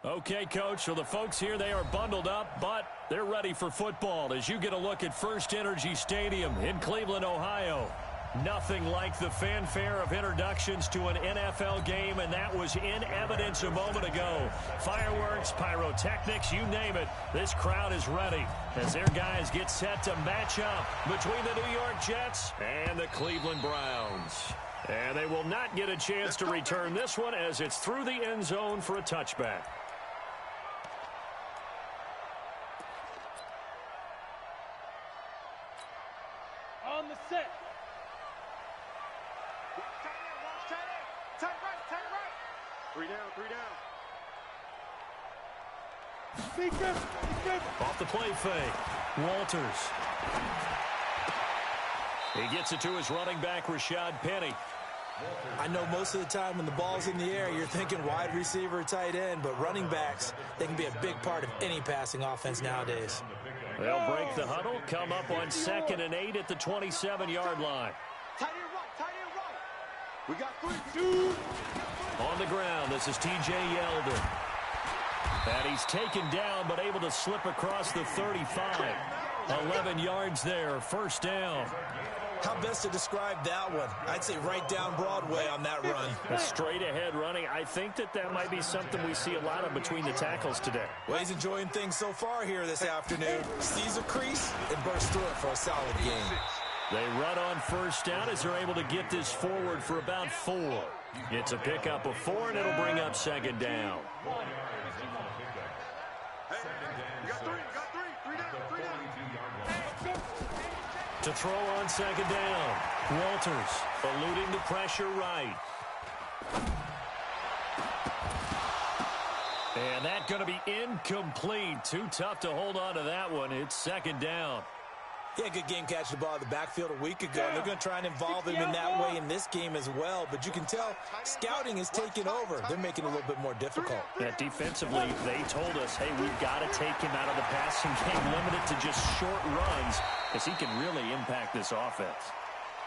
Okay, Coach, so the folks here, they are bundled up, but they're ready for football as you get a look at First Energy Stadium in Cleveland, Ohio. Nothing like the fanfare of introductions to an NFL game, and that was in evidence a moment ago. Fireworks, pyrotechnics, you name it, this crowd is ready as their guys get set to match up between the New York Jets and the Cleveland Browns. And they will not get a chance to return this one as it's through the end zone for a touchback. On the set. Tight right. 3 down. Off the play fake. Walters. He gets it to his running back, Rashad Penny. I know most of the time when the ball's in the air, you're thinking wide receiver, tight end, but running backs, they can be a big part of any passing offense nowadays. They'll break the huddle, come up on 2nd and 8 at the 27-yard line. Tight end right. We got 3. On the ground, this is T.J. Yeldon. And he's taken down, but able to slip across the 35. 11 yards there, first down. How best to describe that one? I'd say right down Broadway on that run. A straight-ahead running. I think that might be something we see a lot of between the tackles today. Well, he's enjoying things so far here this afternoon. Sees a crease and bursts through it for a solid game. They run on first down as they're able to get this forward for about 4. It's a pickup of 4, and it'll bring up 2nd down. To throw on 2nd down. Walters eluding the pressure right. And that's going to be incomplete. Too tough to hold on to that one. It's 2nd down. Yeah, good game catching the ball in the backfield a week ago. They're going to try and involve him in that way in this game as well. But you can tell scouting is taking over. They're making it a little bit more difficult. Yeah, defensively, they told us, hey, we've got to take him out of the passing game, limit it to just short runs, because he can really impact this offense.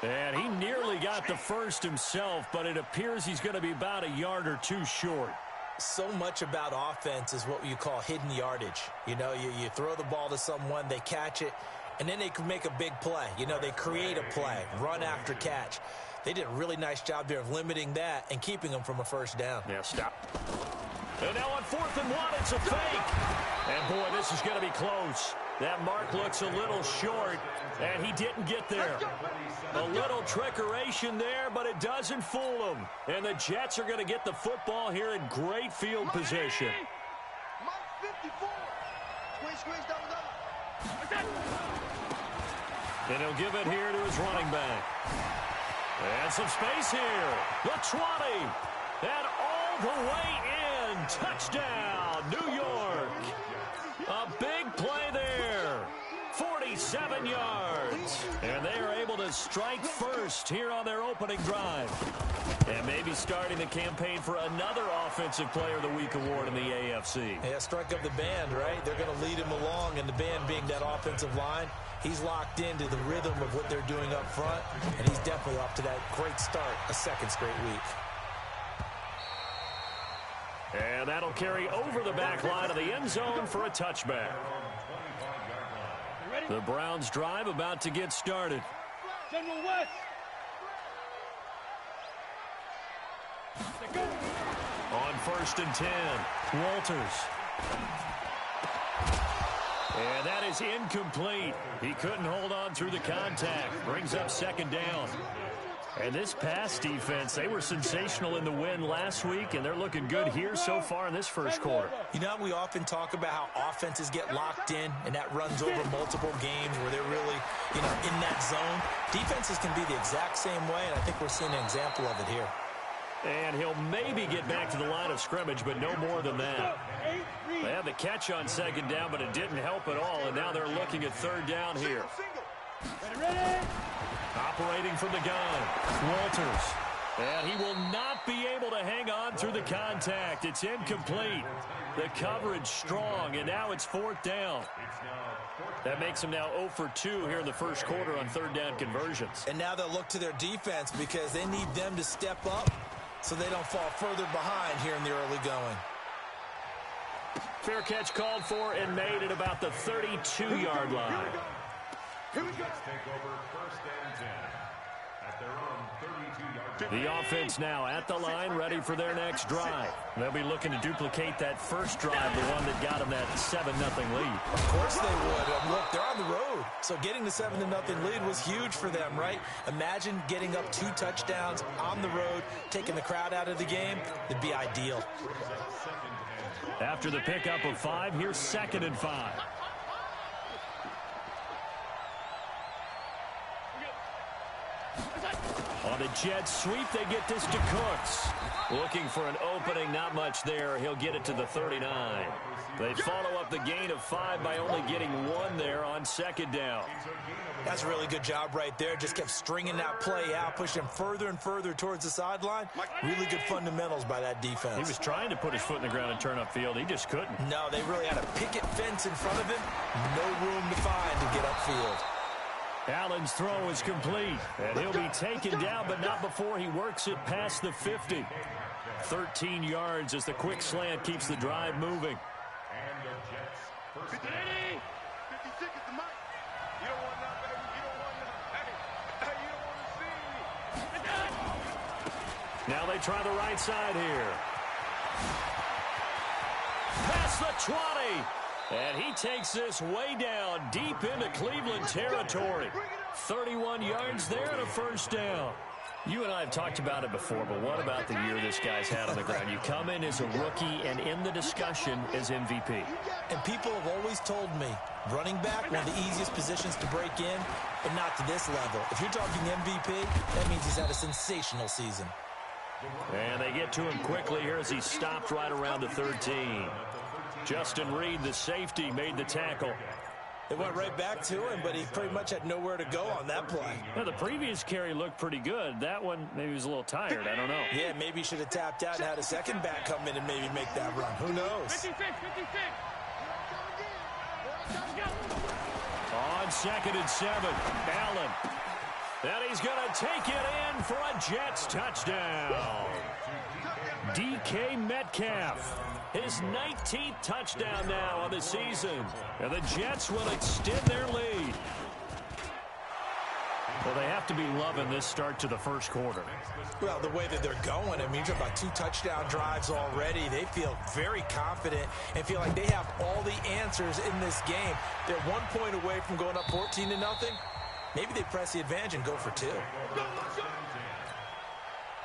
And he nearly got the first himself, but it appears he's going to be about a yard or 2 short. So much about offense is what you call hidden yardage. You know, you throw the ball to someone, they catch it, and then they can make a big play. You know, they create a play, run after catch. They did a really nice job there of limiting that and keeping them from a first down. Yeah, stop. And now on 4th and 1, it's a fake. And, boy, this is going to be close. That mark looks a little short, and he didn't get there. A little trickeration there, but it doesn't fool him. And the Jets are going to get the football here in great field position. Mike 54. Squeeze, double. And he'll give it here to his running back. And some space here. The 20. And all the way in. Touchdown, New York. A big play there. 47 yards. And they are able to strike first here on their opening drive. And maybe starting the campaign for another Offensive Player of the Week award in the AFC. Yeah, strike up the band, right? They're going to lead him along, and the band being that offensive line, he's locked into the rhythm of what they're doing up front, and he's definitely off to that great start, a 2nd straight week. And that'll carry over the back line of the end zone for a touchback. The Browns drive about to get started. General West. On 1st and 10, Walters. And that is incomplete. He couldn't hold on through the contact. Brings up 2nd down. And this pass defense, they were sensational in the win last week, and they're looking good here so far in this first quarter. You know, we often talk about how offenses get locked in, and that runs over multiple games where they're really, you know, in that zone. Defenses can be the exact same way, and I think we're seeing an example of it here. And he'll maybe get back to the line of scrimmage, but no more than that. They had the catch on 2nd down, but it didn't help at all, and now they're looking at 3rd down here. Ready. Operating from the gun, Walters. And he will not be able to hang on through the contact. It's incomplete. The coverage strong, and now it's 4th down. That makes them now 0 for 2 here in the first quarter on 3rd down conversions. And now they'll look to their defense because they need them to step up so they don't fall further behind here in the early going. Fair catch called for and made at about the 32-yard line. Here we go. Take over 1st and 10 at their own 32-yard line. The offense now at the line, ready for their next drive. They'll be looking to duplicate that first drive, the one that got them that 7-0 lead. Of course they would. Look, they're on the road. So getting the 7-0 lead was huge for them, right? Imagine getting up 2 touchdowns on the road, taking the crowd out of the game. It'd be ideal. After the pickup of 5, here's 2nd and 5. On the jet sweep, they get this to Cooks. Looking for an opening, not much there. He'll get it to the 39. They follow up the gain of 5 by only getting 1 there on 2nd down. That's a really good job right there. Just kept stringing that play out, pushing him further and further towards the sideline. Really good fundamentals by that defense. He was trying to put his foot in the ground and turn upfield. He just couldn't. No, they really had a picket fence in front of him. No room to find to get upfield. Allen's throw is complete, and he'll be taken down, but not before he works it past the 50. 13 yards as the quick slant keeps the drive moving. And the Jets first 50 seconds to Mike. You don't want none, baby. You don't want none. Hey, you don't want to see. Now they try the right side here. Past the 20. And he takes this way down deep into Cleveland territory. 31 yards there and a first down. You and I have talked about it before, but what about the year this guy's had on the ground? You come in as a rookie and in the discussion as MVP. And people have always told me, running back, one of the easiest positions to break in, but not to this level. If you're talking MVP, that means he's had a sensational season. And they get to him quickly here as he stopped right around the 13. Justin Reed, the safety, made the tackle. They went right back to him, but he pretty much had nowhere to go on that play. Well, the previous carry looked pretty good. That one, maybe he was a little tired. I don't know. Yeah, maybe he should have tapped out and had a second back come in and maybe make that run. Who knows? 56. On 2nd and 7, Allen. And he's going to take it in for a Jets touchdown. DK Metcalf. His 19th touchdown now on the season. And the Jets will extend their lead. Well, they have to be loving this start to the first quarter. Well, the way that they're going, I mean, you're talking about 2 touchdown drives already. They feel very confident and feel like they have all the answers in this game. They're 1 point away from going up 14-0. Maybe they press the advantage and go for 2.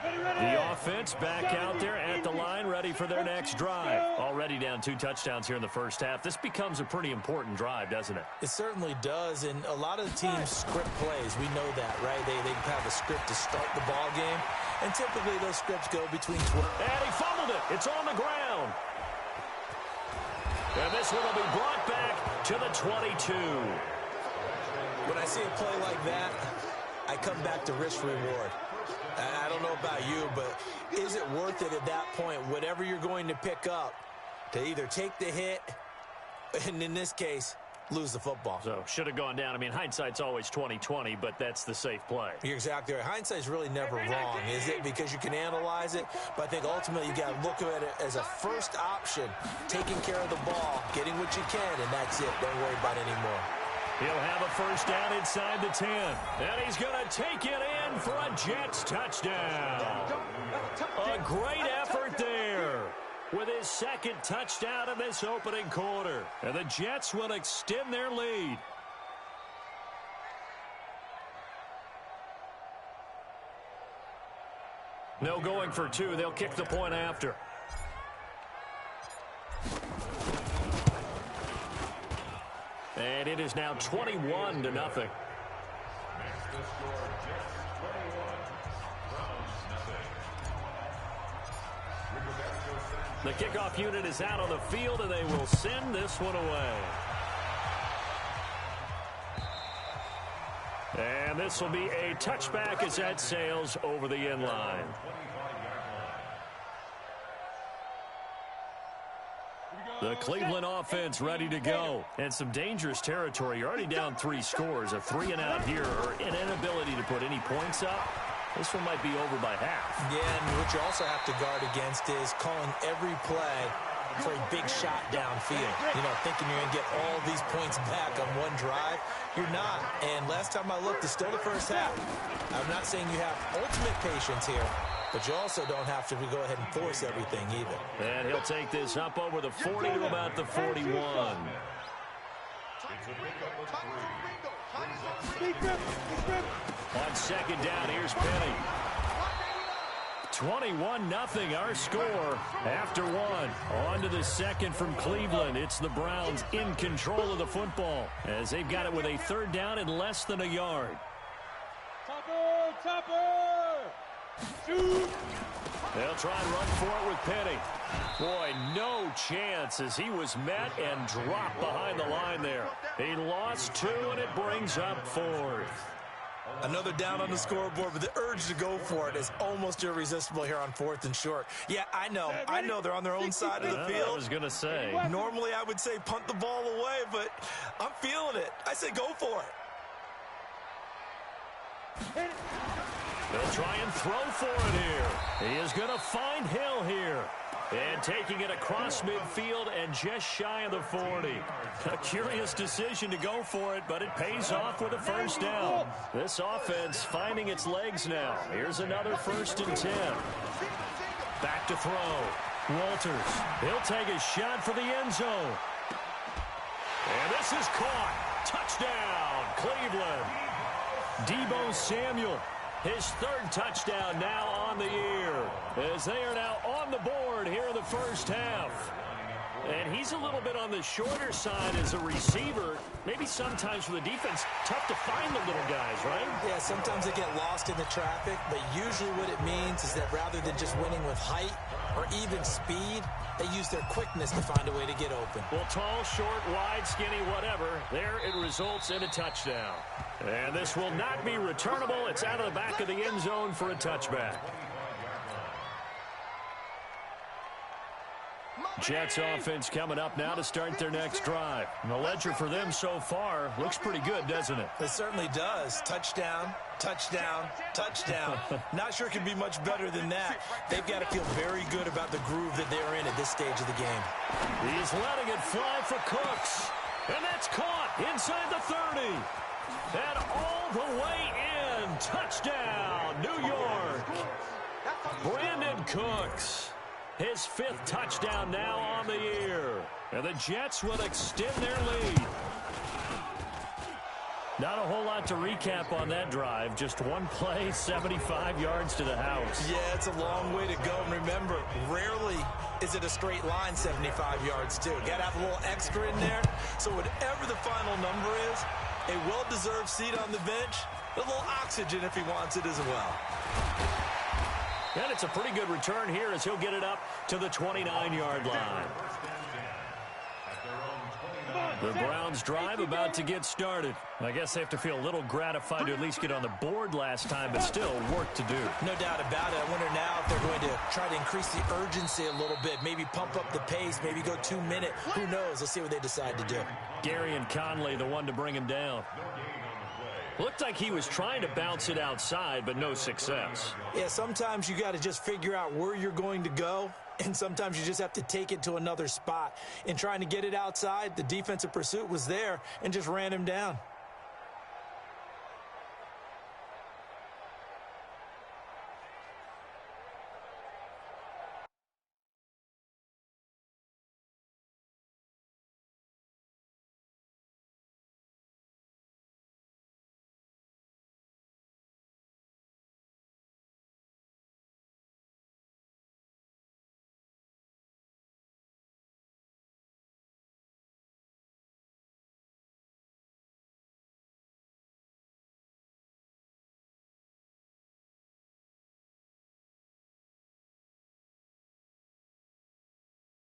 The offense back out there at the line, ready for their next drive. Already down 2 touchdowns here in the first half. This becomes a pretty important drive, doesn't it? It certainly does, and a lot of the teams script plays. We know that, right? They have a script to start the ball game, and typically those scripts go between 12. And he fumbled it. It's on the ground. And this one will be brought back to the 22. When I see a play like that, I come back to risk-reward. I don't know about you, but is it worth it at that point, whatever you're going to pick up, to either take the hit, and in this case, lose the football? So, should have gone down. I mean, hindsight's always 20/20, but that's the safe play. You're exactly right. Hindsight's really never wrong, is it? Because you can analyze it, but I think ultimately you got to look at it as a first option, taking care of the ball, getting what you can, and that's it. Don't worry about it anymore. He'll have a first down inside the 10. And he's going to take it in for a Jets touchdown. A great effort there with his 2nd touchdown of this opening quarter. And the Jets will extend their lead. No going for 2. They'll kick the point after. And it is now 21-0. The kickoff unit is out on the field, and they will send this one away. And this will be a touchback as that sails over the end line. The Cleveland offense ready to go. And some dangerous territory. You're already down 3 scores. A 3-and-out here, or an inability to put any points up. This one might be over by half. Yeah, and what you also have to guard against is calling every play for a big shot downfield. You know, thinking you're going to get all these points back on one drive. You're not. And last time I looked, it's still the first half. I'm not saying you have ultimate patience here, but you also don't have to go ahead and force everything either. And he'll take this up over the 40 to about the 41. On second down, here's Penny. 21-0 our score after one. On to the second from Cleveland. It's the Browns in control of the football as they've got it with a third down and less than a yard. Topper! Shoot! They'll try and run for it with Penny. Boy, no chance as he was met and dropped behind the line there. He lost 2, and it brings up 4th. Another down on the scoreboard, but the urge to go for it is almost irresistible here on 4th and short. Yeah, I know they're on their own side of the field. I was going to say. Normally I would say punt the ball away, but I'm feeling it. I say go for it. They'll try and throw for it here. He is going to find Hill here. And taking it across midfield and just shy of the 40. A curious decision to go for it, but it pays off with a first down. This offense finding its legs now. Here's another 1st and 10. Back to throw. Walters. He'll take a shot for the end zone. And this is caught. Touchdown, Cleveland. Deebo Samuel. His 3rd touchdown now on the year as they are now on the board here in the first half. And he's a little bit on the shorter side as a receiver. Maybe sometimes for the defense, tough to find the little guys, right? Yeah, sometimes they get lost in the traffic, but usually what it means is that rather than just winning with height or even speed, they use their quickness to find a way to get open. Well, tall, short, wide, skinny, whatever, there it results in a touchdown. And this will not be returnable. It's out of the back of the end zone for a touchback. Jets offense coming up now to start their next drive. And the ledger for them so far looks pretty good, doesn't it? It certainly does. Touchdown, touchdown, touchdown. Not sure it can be much better than that. They've got to feel very good about the groove that they're in at this stage of the game. He's letting it fly for Cooks. And that's caught inside the 30. And all the way in. Touchdown, New York. Brandon Cooks. His 5th touchdown now on the year. And the Jets will extend their lead. Not a whole lot to recap on that drive. Just one play, 75 yards to the house. Yeah, it's a long way to go. And remember, rarely is it a straight line 75 yards, too. Got to have a little extra in there. So whatever the final number is, a well-deserved seat on the bench, a little oxygen if he wants it as well. And it's a pretty good return here as he'll get it up to the 29-yard line. The Browns drive about to get started. I guess they have to feel a little gratified to at least get on the board last time, but still work to do. No doubt about it. I wonder now if they're going to try to increase the urgency a little bit, maybe pump up the pace, maybe go 2-minute. Who knows? Let's see what they decide to do. Gary and Conley, the one to bring him down. Looked like he was trying to bounce it outside, but no success. Yeah, sometimes you got to just figure out where you're going to go, and sometimes you just have to take it to another spot. In trying to get it outside, the defensive pursuit was there and just ran him down.